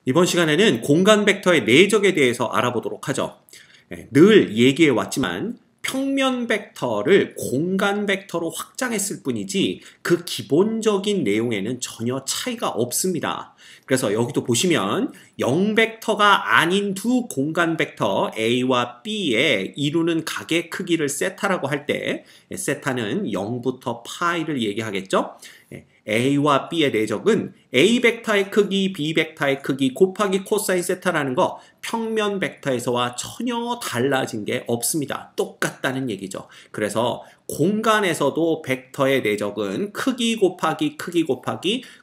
이번 시간에는 공간 벡터의 내적에 대해서 알아보도록 하죠. 늘 얘기해 왔지만 평면 벡터를 공간 벡터로 확장했을 뿐이지 그 기본적인 내용에는 전혀 차이가 없습니다. 그래서 여기도 보시면 0벡터가 아닌 두 공간 벡터 A와 B에 이루는 각의 크기를 세타라고 할 때 세타는 0부터 파이를 얘기하겠죠. A와 B의 내적은 A 벡터의 크기, B 벡터의 크기 곱하기 코사인 세타라는 거 평면 벡터에서와 전혀 달라진 게 없습니다. 똑같다는 얘기죠. 그래서 공간에서도 벡터의 내적은 크기 곱하기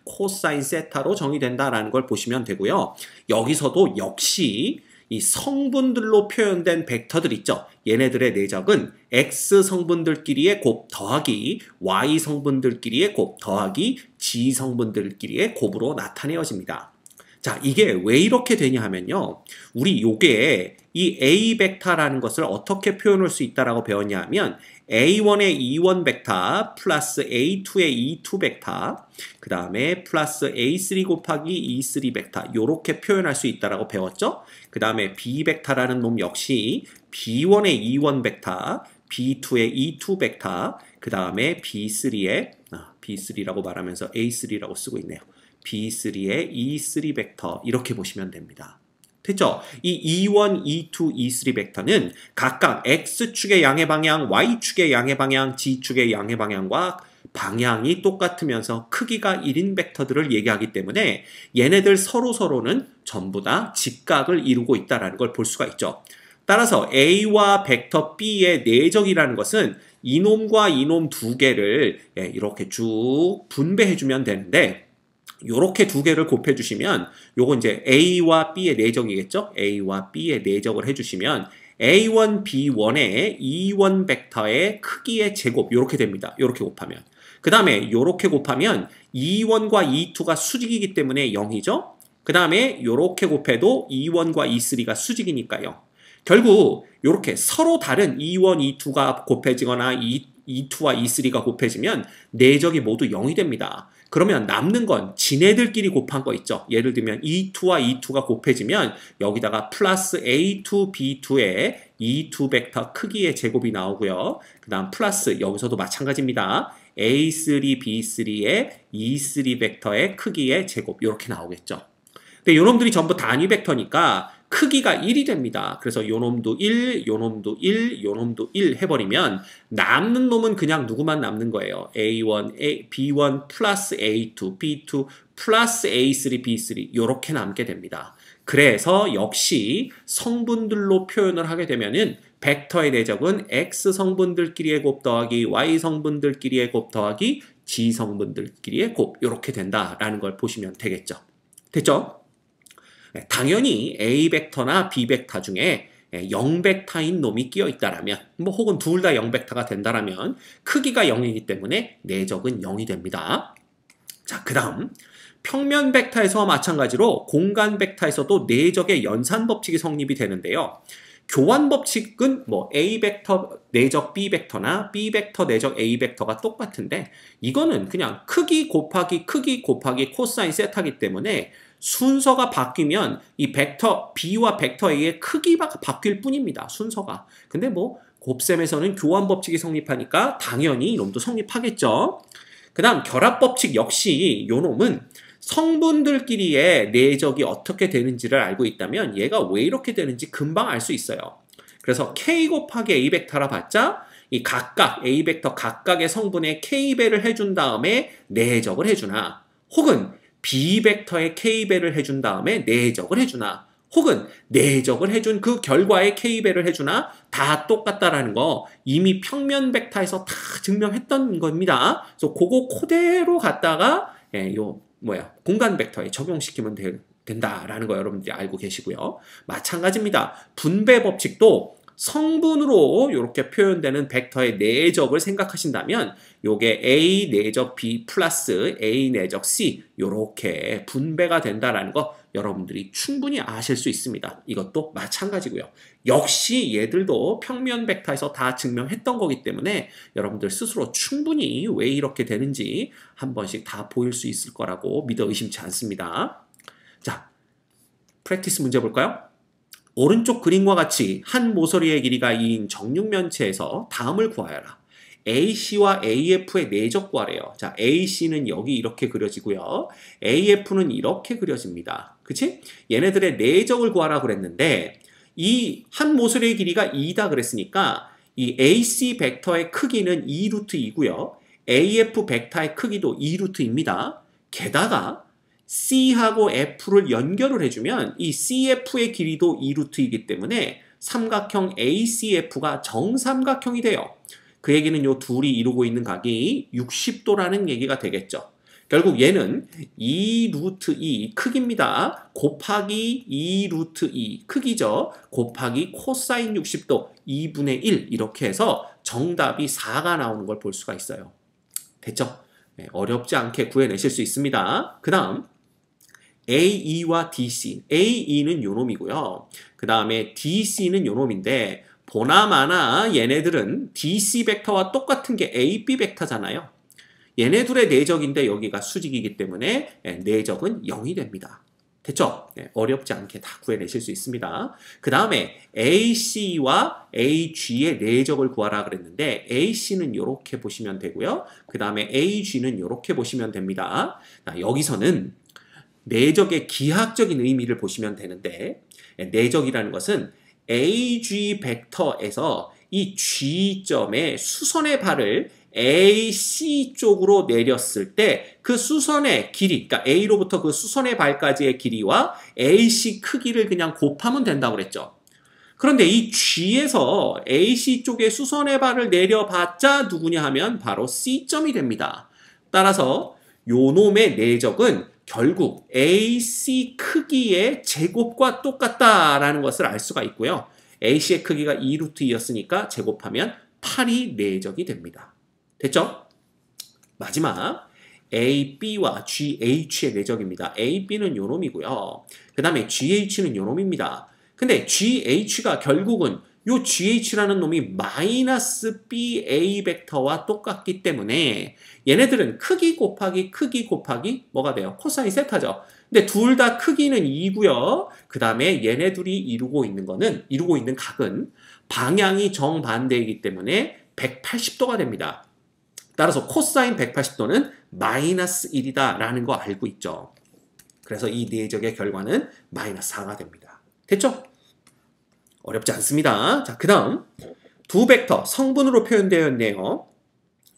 코사인 세타로 정의된다라는 걸 보시면 되고요. 여기서도 역시 이 성분들로 표현된 벡터들 있죠. 얘네들의 내적은 X 성분들끼리의 곱 더하기 Y 성분들끼리의 곱 더하기 G 성분들끼리의 곱으로 나타내어집니다. 자, 이게 왜 이렇게 되냐 하면요. 우리 요게 이 A 벡터라는 것을 어떻게 표현할 수 있다라고 배웠냐 하면 A1의 E1 벡터 플러스 A2의 E2 벡터 그 다음에 플러스 A3 곱하기 E3 벡터 요렇게 표현할 수 있다라고 배웠죠. 그 다음에 B 벡터라는 놈 역시 B1의 E1 벡터 B2의 E2 벡터 그 다음에 B3라고 말하면서 A3라고 쓰고 있네요. B3의 E3 벡터 이렇게 보시면 됩니다. 됐죠? 이 E1, E2, E3 벡터는 각각 X축의 양의 방향, Y축의 양의 방향, G축의 양의 방향과 방향이 똑같으면서 크기가 1인 벡터들을 얘기하기 때문에 얘네들 서로는 전부 다 직각을 이루고 있다는 걸 볼 수가 있죠. 따라서 A와 벡터 B의 내적이라는 것은 이놈과 이놈 두 개를 이렇게 쭉 분배해주면 되는데 요렇게 두 개를 곱해주시면 요건 이제 A와 B의 내적이겠죠? A와 B의 내적을 해주시면 A1, B1의 E1 벡터의 크기의 제곱 요렇게 됩니다. 요렇게 곱하면. 그 다음에 요렇게 곱하면 E1과 E2가 수직이기 때문에 0이죠? 그 다음에 요렇게 곱해도 E1과 E3가 수직이니까요. 결국 요렇게 서로 다른 E1, E2가 곱해지거나 E2와 E3가 곱해지면 내적이 모두 0이 됩니다. 그러면 남는 건 지네들끼리 곱한 거 있죠. 예를 들면 E2와 E2가 곱해지면 여기다가 플러스 A2, B2의 E2 벡터 크기의 제곱이 나오고요. 그 다음 플러스 여기서도 마찬가지입니다. A3, B3의 E3 벡터의 크기의 제곱 이렇게 나오겠죠. 근데 요놈들이 전부 단위 벡터니까 크기가 1이 됩니다. 그래서 요놈도 1, 요놈도 1, 요놈도 1 해버리면 남는 놈은 그냥 누구만 남는 거예요. A1, B1 플러스 A2, B2 플러스 A3, B3 요렇게 남게 됩니다. 그래서 역시 성분들로 표현을 하게 되면은 벡터의 내적은 X 성분들끼리의 곱 더하기 Y 성분들끼리의 곱 더하기 G 성분들끼리의 곱 이렇게 된다라는 걸 보시면 되겠죠. 됐죠? 당연히 A 벡터나 B 벡터 중에 0벡터인 놈이 끼어 있다라면 혹은 둘 다 0벡터가 된다라면 크기가 0이기 때문에 내적은 0이 됩니다. 자, 그 다음 평면 벡터에서와 마찬가지로 공간 벡터에서도 내적의 연산 법칙이 성립이 되는데요. 교환 법칙은 A 벡터 내적 B 벡터나 B 벡터 내적 A 벡터가 똑같은데 이거는 그냥 크기 곱하기 코사인 세타이기 때문에 순서가 바뀌면 이 벡터 B와 벡터 A의 크기가 바뀔 뿐입니다. 순서가. 근데 곱셈에서는 교환 법칙이 성립하니까 당연히 이놈도 성립하겠죠. 그 다음 결합 법칙 역시 요놈은 성분들끼리의 내적이 어떻게 되는지를 알고 있다면 얘가 왜 이렇게 되는지 금방 알 수 있어요. 그래서 K 곱하기 A 벡터라 봤자 이 각각 A 벡터 각각의 성분에 K배를 해준 다음에 내적을 해주나 혹은 B 벡터에 K배를 해준 다음에 내적을 해주나 혹은 내적을 해준 그 결과에 K배를 해주나 다 똑같다라는 거 이미 평면 벡터에서 다 증명했던 겁니다. 그래서 그거 그대로 갖다가 공간 벡터에 적용시키면 된다라는 거 여러분들이 알고 계시고요. 마찬가지입니다. 분배 법칙도 성분으로 이렇게 표현되는 벡터의 내적을 생각하신다면 요게 A 내적 B 플러스 A 내적 C 이렇게 분배가 된다라는 거 여러분들이 충분히 아실 수 있습니다. 이것도 마찬가지고요. 역시 얘들도 평면 벡터에서 다 증명했던 거기 때문에 여러분들 스스로 충분히 왜 이렇게 되는지 한 번씩 다 보일 수 있을 거라고 믿어 의심치 않습니다. 자, 프랙티스 문제 볼까요? 오른쪽 그림과 같이 한 모서리의 길이가 2인 정육면체에서 다음을 구하여라. AC와 AF의 내적 구하래요. 자, AC는 여기 이렇게 그려지고요. AF는 이렇게 그려집니다. 그치? 얘네들의 내적을 구하라 그랬는데 이 한 모서리의 길이가 2다 그랬으니까 이 AC 벡터의 크기는 2루트 2고요. AF 벡터의 크기도 2루트입니다. 게다가 C하고 F를 연결을 해주면 이 CF의 길이도 2루트이기 때문에 삼각형 ACF가 정삼각형이 돼요. 그 얘기는 요 둘이 이루고 있는 각이 60도라는 얘기가 되겠죠. 결국 얘는 2루트 2 크기입니다. 곱하기 2루트 2 크기죠. 곱하기 코사인 60도 2분의 1 이렇게 해서 정답이 4가 나오는 걸 볼 수가 있어요. 됐죠? 네, 어렵지 않게 구해내실 수 있습니다. 그 다음 AE와 DC, AE는 요놈이고요. 그 다음에 DC는 요놈인데 보나마나 얘네들은 DC 벡터와 똑같은 게 AB 벡터잖아요. 얘네들의 내적인데 여기가 수직이기 때문에 내적은 0이 됩니다. 됐죠? 네, 어렵지 않게 다 구해내실 수 있습니다. 그 다음에 AC와 AG의 내적을 구하라 그랬는데 AC는 이렇게 보시면 되고요. 그 다음에 AG는 이렇게 보시면 됩니다. 자, 여기서는 내적의 기하학적인 의미를 보시면 되는데 내적이라는 것은 AG 벡터에서 이 G점의 수선의 발을 AC 쪽으로 내렸을 때 그 수선의 길이, 그러니까 A로부터 그 수선의 발까지의 길이와 AC 크기를 그냥 곱하면 된다고 그랬죠. 그런데 이 G에서 AC 쪽에 수선의 발을 내려봤자 누구냐 하면 바로 C점이 됩니다. 따라서 요놈의 내적은 결국 AC 크기의 제곱과 똑같다라는 것을 알 수가 있고요. AC의 크기가 2루트 2였으니까 제곱하면 8이 내적이 됩니다. 됐죠? 마지막 AB와 GH의 내적입니다. AB는 요놈이고요. 그 다음에 GH는 요놈입니다. 근데 GH가 결국은 요 GH라는 놈이 마이너스 BA 벡터와 똑같기 때문에 얘네들은 크기 곱하기 뭐가 돼요? 코사인 세타죠. 근데 둘 다 크기는 2고요. 그 다음에 얘네들이 이루고 있는 각은 방향이 정반대이기 때문에 180도가 됩니다. 따라서 코사인 180도는 마이너스 1이다 라는 거 알고 있죠. 그래서 이 내적의 결과는 마이너스 4가 됩니다. 됐죠? 어렵지 않습니다. 자, 그 다음 두 벡터 성분으로 표현되어 있네요.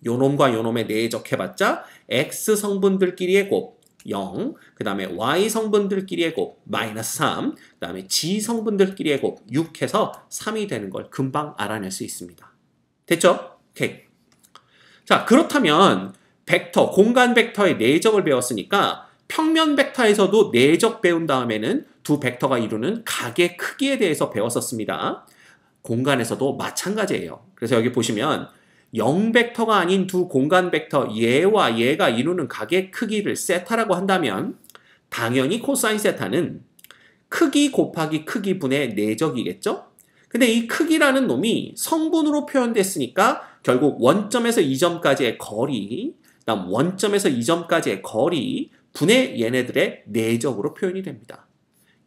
요놈과 요놈의 내적 해봤자 X 성분들끼리의 곱 0, 그 다음에 Y 성분들끼리의 곱 마이너스 3, 그 다음에 G 성분들끼리의 곱 6 해서 3이 되는 걸 금방 알아낼 수 있습니다. 됐죠? 오케이. 자, 그렇다면 벡터, 공간 벡터의 내적을 배웠으니까 평면 벡터에서도 내적 배운 다음에는 두 벡터가 이루는 각의 크기에 대해서 배웠었습니다. 공간에서도 마찬가지예요. 그래서 여기 보시면 0벡터가 아닌 두 공간 벡터 얘와 얘가 이루는 각의 크기를 세타라고 한다면 당연히 코사인 세타는 크기 곱하기 크기분의 내적이겠죠? 근데 이 크기라는 놈이 성분으로 표현됐으니까 결국 원점에서 2점까지의 거리, 그다음 원점에서 2점까지의 거리 분의 얘네들의 내적으로 표현이 됩니다.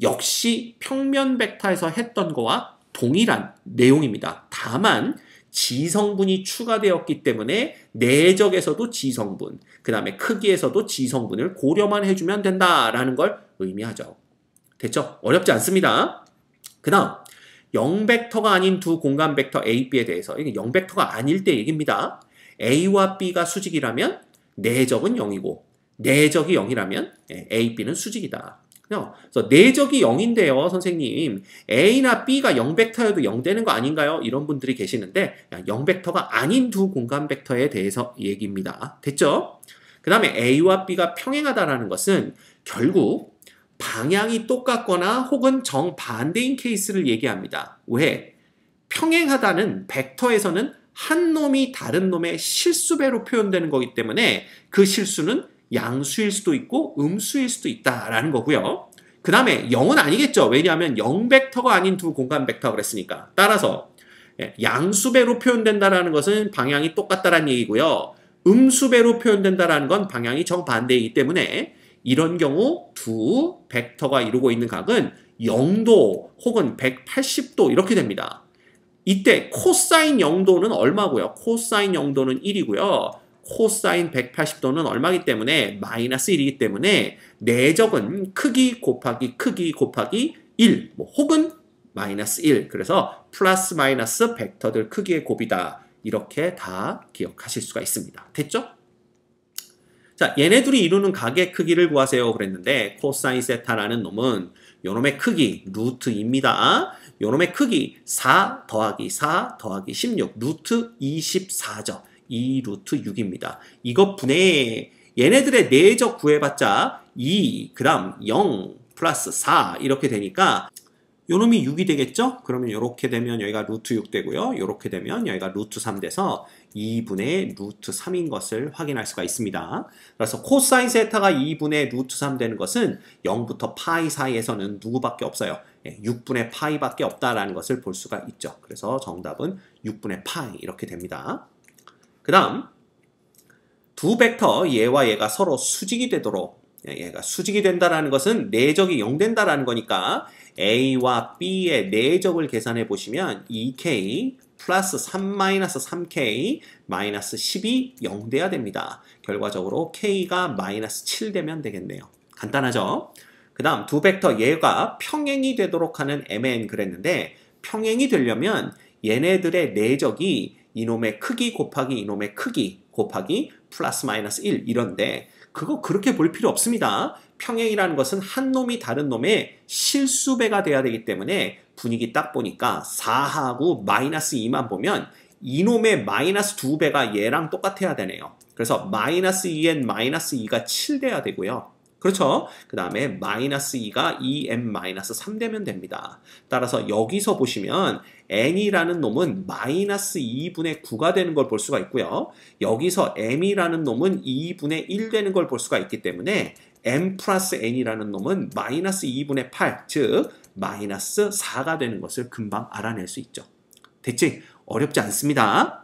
역시 평면 벡터에서 했던 거와 동일한 내용입니다. 다만 지성분이 추가되었기 때문에 내적에서도 지성분, 그 다음에 크기에서도 지성분을 고려만 해주면 된다라는 걸 의미하죠. 됐죠? 어렵지 않습니다. 그 다음 0벡터가 아닌 두 공간 벡터 A, B에 대해서 이게 0벡터가 아닐 때 얘기입니다. A와 B가 수직이라면 내적은 0이고 내적이 0이라면 A, B는 수직이다. 그래서 내적이 0인데요, 선생님. A나 B가 0벡터여도 0 되는 거 아닌가요? 이런 분들이 계시는데 0벡터가 아닌 두 공간 벡터에 대해서 얘기입니다. 됐죠? 그 다음에 A와 B가 평행하다라는 것은 결국 방향이 똑같거나 혹은 정반대인 케이스를 얘기합니다. 왜? 평행하다는 벡터에서는 한 놈이 다른 놈의 실수배로 표현되는 거기 때문에 그 실수는 양수일 수도 있고 음수일 수도 있다라는 거고요. 그 다음에 0은 아니겠죠. 왜냐하면 0벡터가 아닌 두 공간 벡터 그랬으니까. 따라서 양수배로 표현된다라는 것은 방향이 똑같다라는 얘기고요. 음수배로 표현된다라는 건 방향이 정반대이기 때문에 이런 경우 두 벡터가 이루고 있는 각은 0도 혹은 180도 이렇게 됩니다. 이때 코사인 0도는 얼마고요? 코사인 0도는 1이고요. 코사인 180도는 얼마이기 때문에 마이너스 1이기 때문에 내적은 크기 곱하기 1 혹은 마이너스 1 그래서 플러스 마이너스 벡터들 크기의 곱이다. 이렇게 다 기억하실 수가 있습니다. 됐죠? 자, 얘네들이 이루는 각의 크기를 구하세요 그랬는데 코사인 세타라는 놈은 요놈의 크기 루트입니다. 요놈의 크기 4 더하기 4 더하기 16 루트 24죠. 2 루트 6입니다. 이것 분해 얘네들의 내적 구해봤자 2 그 다음 0 플러스 4 이렇게 되니까 요놈이 6이 되겠죠? 그러면 이렇게 되면 여기가 루트 6 되고요. 이렇게 되면 여기가 루트 3 돼서 2분의 루트 3인 것을 확인할 수가 있습니다. 그래서 코사인 세타가 2분의 루트 3 되는 것은 0부터 파이 사이에서는 누구밖에 없어요. 6분의 파이밖에 없다라는 것을 볼 수가 있죠. 그래서 정답은 6분의 파이 이렇게 됩니다. 그 다음 두 벡터 얘와 얘가 서로 수직이 되도록 얘가 수직이 된다라는 것은 내적이 0 된다라는 거니까 A와 B의 내적을 계산해 보시면 2K 플러스 3-3K 마이너스 10이 0 돼야 됩니다. 결과적으로 K가 마이너스 7 되면 되겠네요. 간단하죠? 그 다음 두 벡터 얘가 평행이 되도록 하는 MN 그랬는데 평행이 되려면 얘네들의 내적이 이놈의 크기 곱하기 이놈의 크기 곱하기 플러스 마이너스 1 이런데 그거 그렇게 볼 필요 없습니다. 평행이라는 것은 한 놈이 다른 놈의 실수배가 돼야 되기 때문에 분위기 딱 보니까 4하고 마이너스 2만 보면 이놈의 마이너스 2배가 얘랑 똑같아야 되네요. 그래서 마이너스 2n 마이너스 2가 7 돼야 되고요. 그렇죠? 그 다음에 마이너스 2가 2n 마이너스 3 되면 됩니다. 따라서 여기서 보시면 n이라는 놈은 마이너스 2분의 9가 되는 걸 볼 수가 있고요. 여기서 m이라는 놈은 2분의 1 되는 걸 볼 수가 있기 때문에 m 플러스 n이라는 놈은 마이너스 2분의 8, 즉 마이너스 4가 되는 것을 금방 알아낼 수 있죠. 됐지? 어렵지 않습니다.